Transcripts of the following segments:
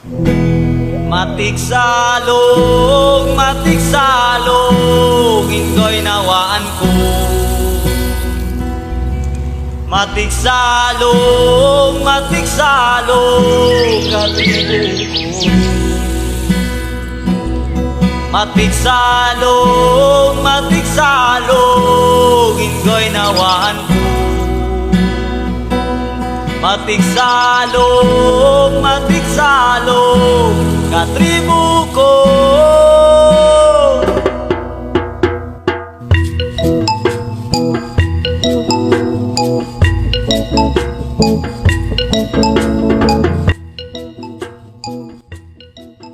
Matigsalug, matigsalug, ingoy nawaan ko. Matigsalug, matigsalug, katribo ko. Matigsalug, matigsalug, ingoy nawaan ko. Matigsalug, matigsalug, katribo ko.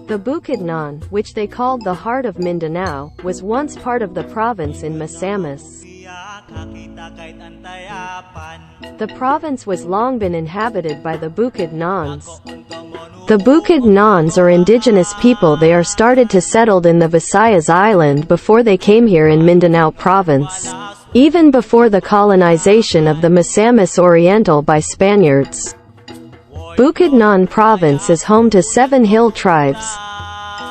The Bukidnon, which they called the heart of Mindanao, was once part of the province in Misamis. The province was long been inhabited by the Bukidnons. The Bukidnons or indigenous people they are started to settled in the Visayas island before they came here in Mindanao province. Even before the colonization of the Misamis Oriental by Spaniards. Bukidnon province is home to 7 hill tribes: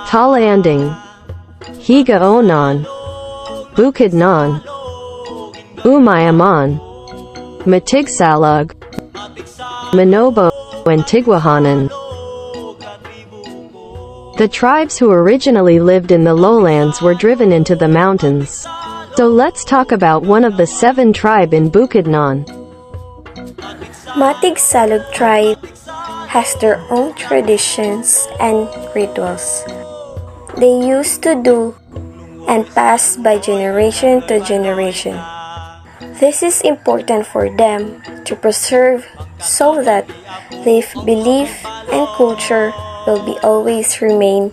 Talanding, Higaonon, Bukidnon, Umayaman, Matigsalug, Manobo, and Tigwahanan. The tribes who originally lived in the lowlands were driven into the mountains. So let's talk about one of the 7 tribe in Bukidnon. Matigsalug tribe has their own traditions and rituals. They used to do and pass by generation to generation. This is important for them to preserve so that their belief and culture will be always remain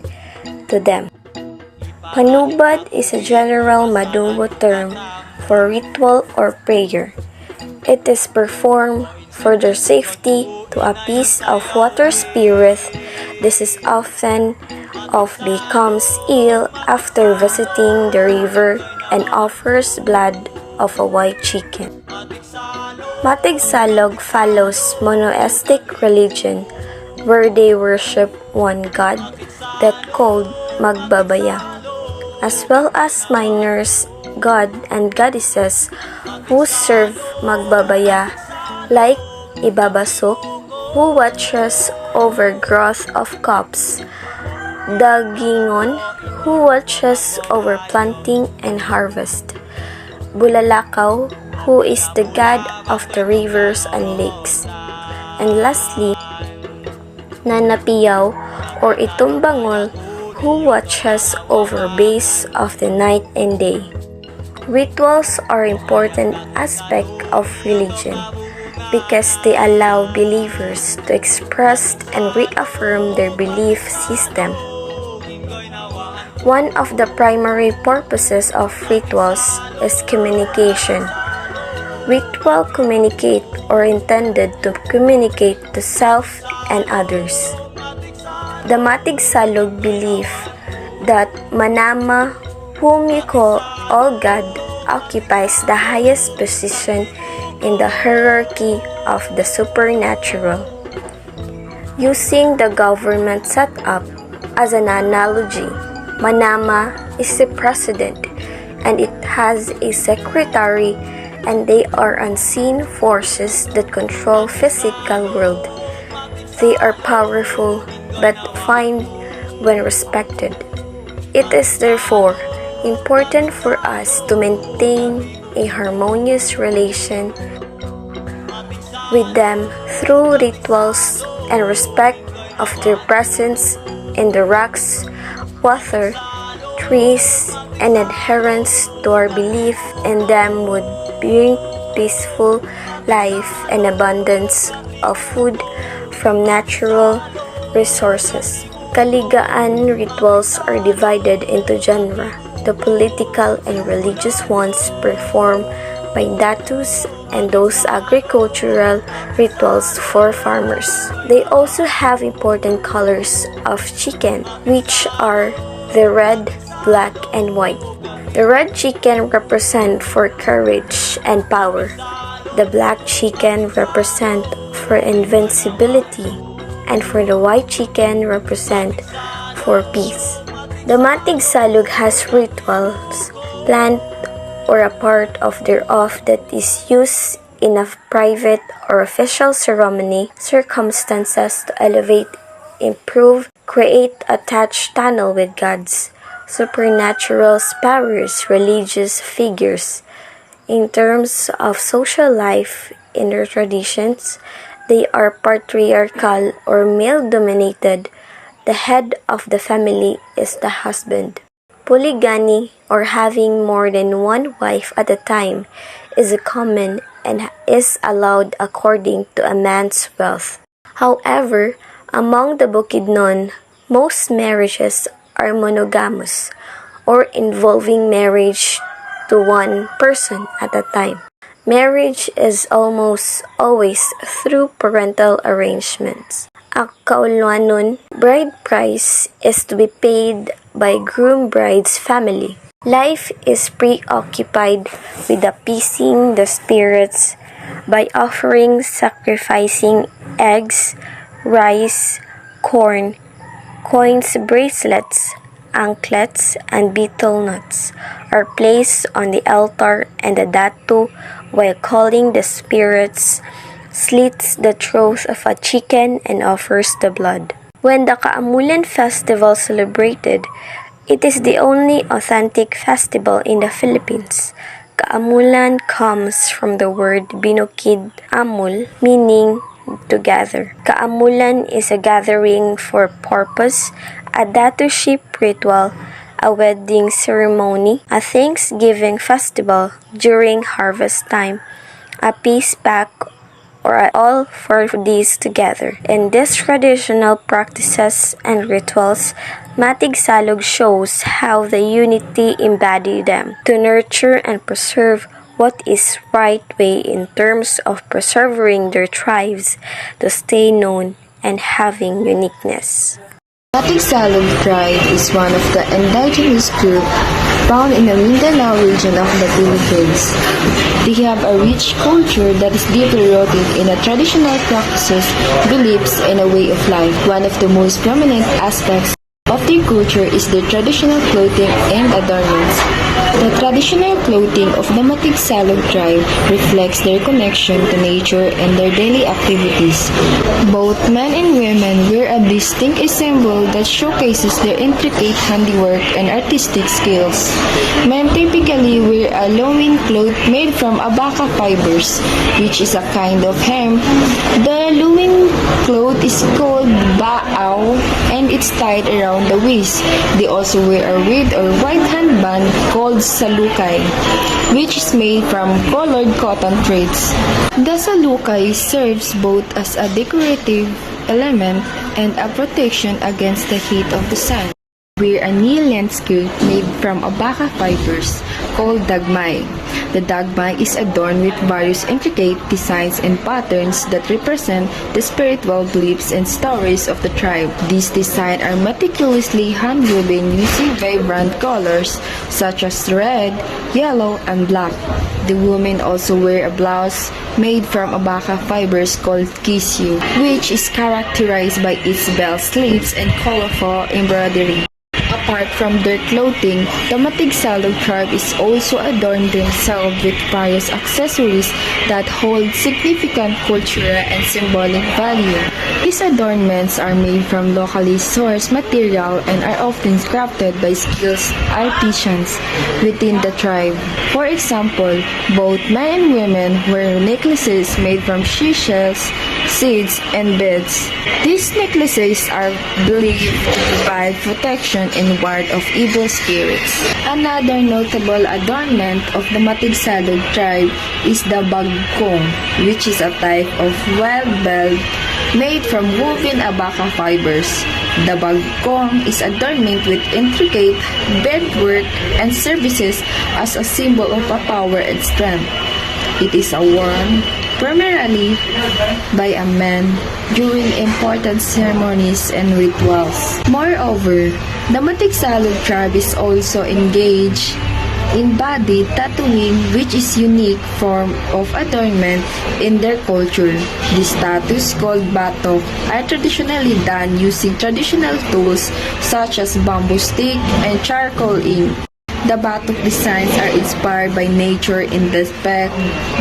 to them. Panubad is a general Madumbo term for ritual or prayer. It is performed for their safety to appease of water spirit. This is often becomes ill after visiting the river and offers blood of a white chicken. Matigsalug follows monotheistic religion where they worship one god that called Magbabaya, as well as minors, god and goddesses who serve Magbabaya like Ibabasok, who watches over growth of crops, Dagingon, who watches over planting and harvest, Bulalakaw, who is the god of the rivers and lakes, and lastly, Nanapiyaw or Itumbangol, who watches over base of the night and day. Rituals are important aspect of religion because they allow believers to express and reaffirm their belief system. One of the primary purposes of rituals is communication. Ritual communicate or intended to communicate to self and others. The Matigsalug believe that Manama, whom we call all God, occupies the highest position in the hierarchy of the supernatural. Using the government setup as an analogy, Manama is the president and it has a secretary, and they are unseen forces that control physical world. They are powerful but fine when respected. It is therefore important for us to maintain a harmonious relation with them through rituals and respect of their presence in the rocks, water, trees, and adherence to our belief in them would bring peaceful life and abundance of food from natural resources. Kaligaan rituals are divided into genera. The political and religious ones performed by datus and those agricultural rituals for farmers. They also have important colors of chicken, which are the red, black, and white. The red chicken represent for courage and power. The black chicken represent for invincibility. and for the white chicken represent for peace. The matigsalug has rituals planned or a part of thereof that is used in a private or official ceremony circumstances to elevate, improve, create attached tunnel with gods, supernatural spirits, religious figures. In terms of social life in their traditions, they are patriarchal or male-dominated. The head of the family is the husband. Polygamy, or having more than one wife at a time, is common and is allowed according to a man's wealth. However, among the Bukidnon, most marriages are monogamous, or involving marriage to one person at a time. Marriage is almost always through parental arrangements. Ang kaulwanon, bride price is to be paid by groom bride's family. Life is preoccupied with appeasing the spirits by offering, sacrificing eggs, rice, corn, coins, bracelets, anklets, and betel nuts are placed on the altar, and the datu, while calling the spirits, slits the throat of a chicken and offers the blood. When the Kaamulan festival celebrated, it is the only authentic festival in the Philippines. Kaamulan comes from the word binukid amul, meaning together. Kaamulan is a gathering for purpose, a datuship ritual, a wedding ceremony, a Thanksgiving festival during harvest time, a peace pact, or all for these together. In these traditional practices and rituals, matigsalug shows how the unity embody them to nurture and preserve what is right way in terms of preserving their tribes to stay known and having uniqueness. Matigsalug tribe is one of the indigenous group found in the Mindanao region of the Philippines. They have a rich culture that is deeply rooted in the traditional practices, beliefs, and a way of life. One of the most prominent aspects of their culture is their traditional clothing and adornments. The traditional clothing of the Matigsalug tribe reflects their connection to nature and their daily activities. Both men and women wear a distinct symbol that showcases their intricate handiwork and artistic skills. Men typically wear a loin cloth made from abaca fibers, which is a kind of hemp. The loin cloth is called baaw and it's tied around the waist. They also wear a red or white handband called salukay, which is made from colored cotton threads. The salukay serves both as a decorative element and a protection against the heat of the sun. Wear a knee-length skirt made from abaca fibers called dagmay. The dagmay is adorned with various intricate designs and patterns that represent the spiritual beliefs and stories of the tribe. These designs are meticulously hand-woven using vibrant colors such as red, yellow, and black. The women also wear a blouse made from abaca fibers called kisyu, which is characterized by its bell sleeves and colorful embroidery. Apart from their clothing, the Matigsalug tribe is also adorned themselves with various accessories that hold significant cultural and symbolic value. These adornments are made from locally sourced material and are often crafted by skilled artisans within the tribe. For example, both men and women wear necklaces made from seashells, seeds, and beads. These necklaces are believed to provide protection and ward off evil spirits. Another notable adornment of the Matigsalug tribe is the bagkong, which is a type of wild belt made from woven abaca fibers. The bagkong is adorned with intricate beadwork and services as a symbol of power and strength. It is worn primarily by a man during important ceremonies and rituals. Moreover, the Matigsalug tribe is also engaged in-body tattooing, which is unique form of adornment in their culture. These tattoos, called batok, are traditionally done using traditional tools such as bamboo stick and charcoal ink. The batok designs are inspired by nature in respect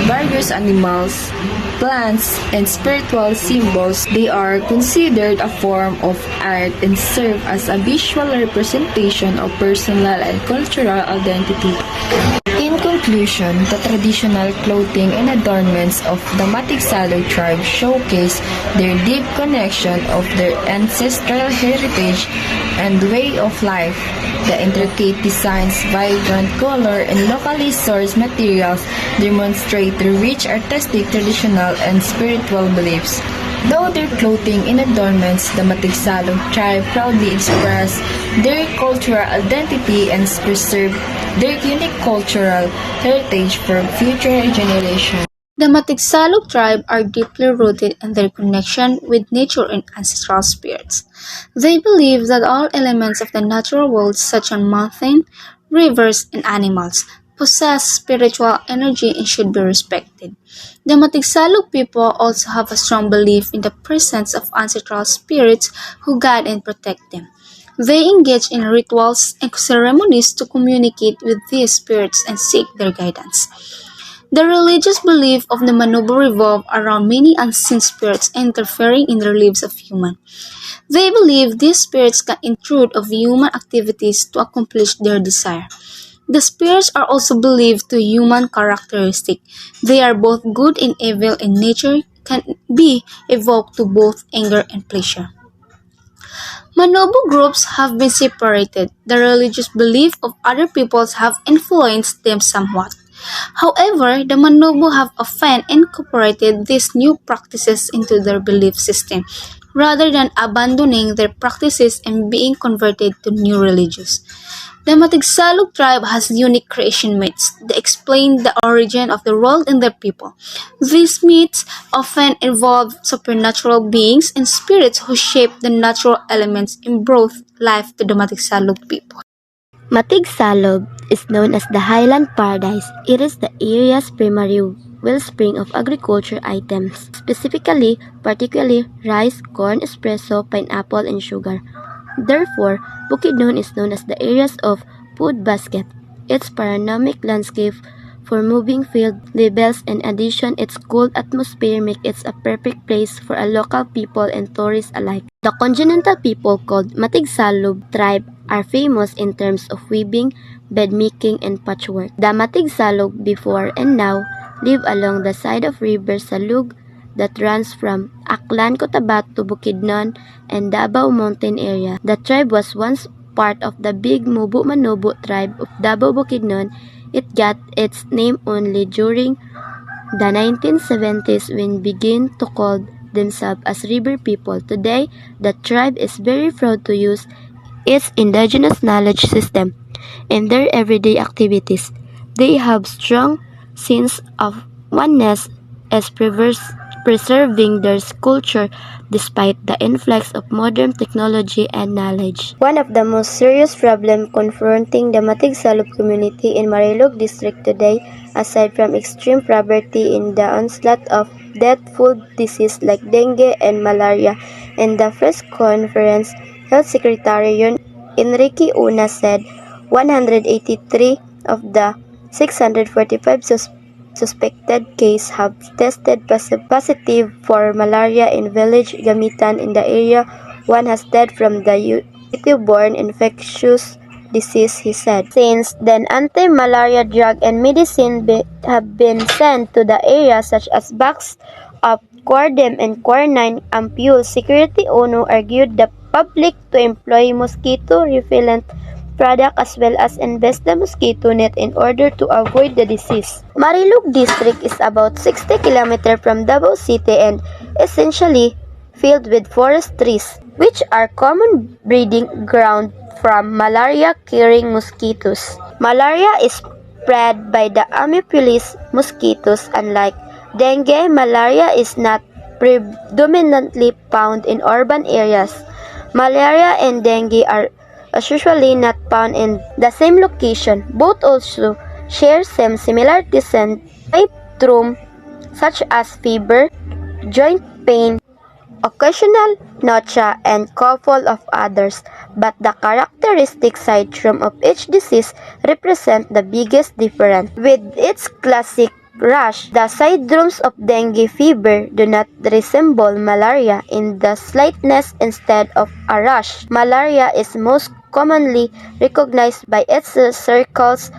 various animals, plants, and spiritual symbols. They are considered a form of art and serve as a visual representation of personal and cultural identity. In conclusion, the traditional clothing and adornments of the matigsalug tribe showcase their deep connection of their ancestral heritage and way of life. The intricate designs, vibrant color, and locally sourced materials demonstrate their rich artistic, traditional, and spiritual beliefs. Though their clothing and adornments, the Matigsalug tribe proudly express their cultural identity and preserve their unique cultural heritage for future generations. The Matigsalug tribe are deeply rooted in their connection with nature and ancestral spirits. They believe that all elements of the natural world, such as mountains, rivers, and animals, possess spiritual energy and should be respected. The Matigsalug people also have a strong belief in the presence of ancestral spirits who guide and protect them. They engage in rituals and ceremonies to communicate with these spirits and seek their guidance. The religious belief of the Manobo revolve around many unseen spirits interfering in the lives of humans. They believe these spirits can intrude of human activities to accomplish their desire. The spirits are also believed to human characteristic. They are both good and evil in nature, can be evoked to both anger and pleasure. Manobo groups have been separated. The religious belief of other peoples have influenced them somewhat. However, the Manobo have often incorporated these new practices into their belief system, rather than abandoning their practices and being converted to new religions. The Matigsalug tribe has unique creation myths that explain the origin of the world and their people. These myths often involve supernatural beings and spirits who shape the natural elements and brought life to the Matigsalug people. Matigsalog is known as the Highland Paradise. It is the area's primary wellspring of agriculture items, specifically, particularly rice, corn, espresso, pineapple, and sugar. Therefore, Bukidnon is known as the areas of food basket. Its panoramic landscape for moving field labels in addition its cool atmosphere make it a perfect place for a local people and tourists alike. The continental people called Matigsalug tribe are famous in terms of weaving, bed making, and patchwork. The Matigsalug before and now live along the side of river Salug that runs from Aklan, Cotabato to Bukidnon and Davao Mountain area. The tribe was once part of the big Mubu Manobo tribe of Davao Bukidnon. It got its name only during the 1970s when began to call themselves as river people. Today, the tribe is very proud to use its indigenous knowledge system in their everyday activities. They have strong sense of oneness as preserving their culture despite the influx of modern technology and knowledge. One of the most serious problems confronting the Matigsalug community in Marilog district today, aside from extreme poverty in the onslaught of deathful diseases like dengue and malaria, in the first conference, Health Secretary Enrique Una said 183 of the 645 suspected cases have tested positive for malaria in village Gamitan in the area. One has died from the mosquito-borne infectious disease, he said. Since then, anti-malaria drug and medicine have been sent to the area such as box of Quardem and quinine ampules. Security ONU argued the public to employ mosquito repellent product as well as invest the mosquito net in order to avoid the disease. Marilog district is about 60 km from Davao City and essentially filled with forest trees, which are common breeding ground from malaria-carrying mosquitoes. Malaria is spread by the Amiphilis mosquitoes. Unlike dengue, malaria is not predominantly found in urban areas. Malaria and dengue are as usually not found in the same location. Both also share some similarities and symptoms such as fever, joint pain, occasional nausea, and couple of others, but the characteristic syndrome of each disease represent the biggest difference. With its classic rash, the syndromes of dengue fever do not resemble malaria in the slightest. Instead of a rash, malaria is most commonly recognized by its circles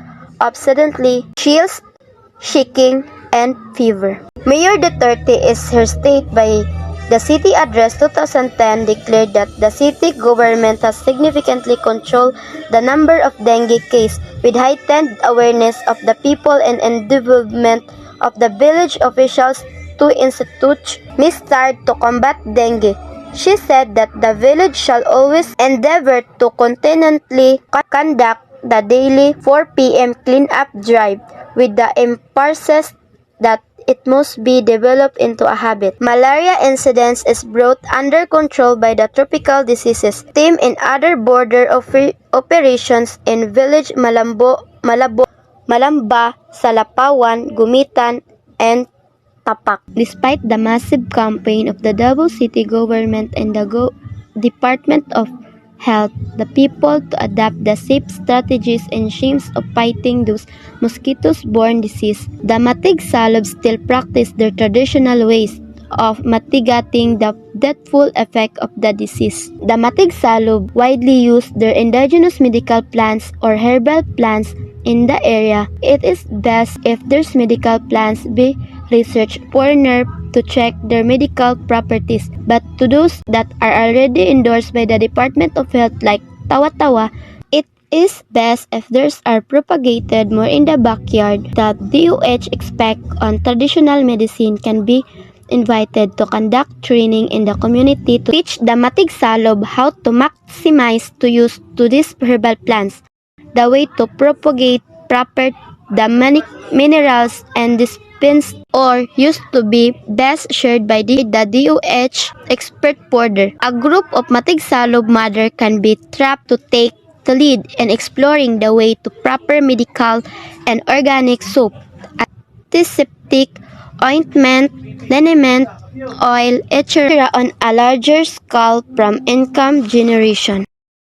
of suddenly chills, shaking, and fever. Mayor Duterte is her state by the city address 2010 declared that the city government has significantly controlled the number of dengue cases with heightened awareness of the people and involvement of the village officials to institute misstart to combat dengue. She said that the village shall always endeavor to continually conduct the daily 4 p.m. clean-up drive with the emphasis that it must be developed into a habit. Malaria incidence is brought under control by the tropical diseases team and other border operations in village Malamba, Salapawan, Gumitan, and Tapak. Despite the massive campaign of the Davao City government and the Department of Health, the people to adopt the safe strategies and schemes of fighting those mosquitoes-borne disease, the matigsalug still practice their traditional ways of mitigating the deathful effect of the disease. The matigsalug widely use their indigenous medical plants or herbal plants in the area. It is best if there's medical plants be researched further to check their medical properties, but to those that are already endorsed by the Department of Health like tawa-tawa, it is best if theirs are propagated more in the backyard. The DOH expect on traditional medicine can be invited to conduct training in the community to teach the matigsalug how to maximize to use to these herbal plants, the way to propagate proper the minerals and dispense or used to be best shared by the DOH expert further. A group of matigsalug mother can be trapped to take the lead in exploring the way to proper medical and organic soap, antiseptic, ointment, liniment, oil, etc. on a larger scale from income generation.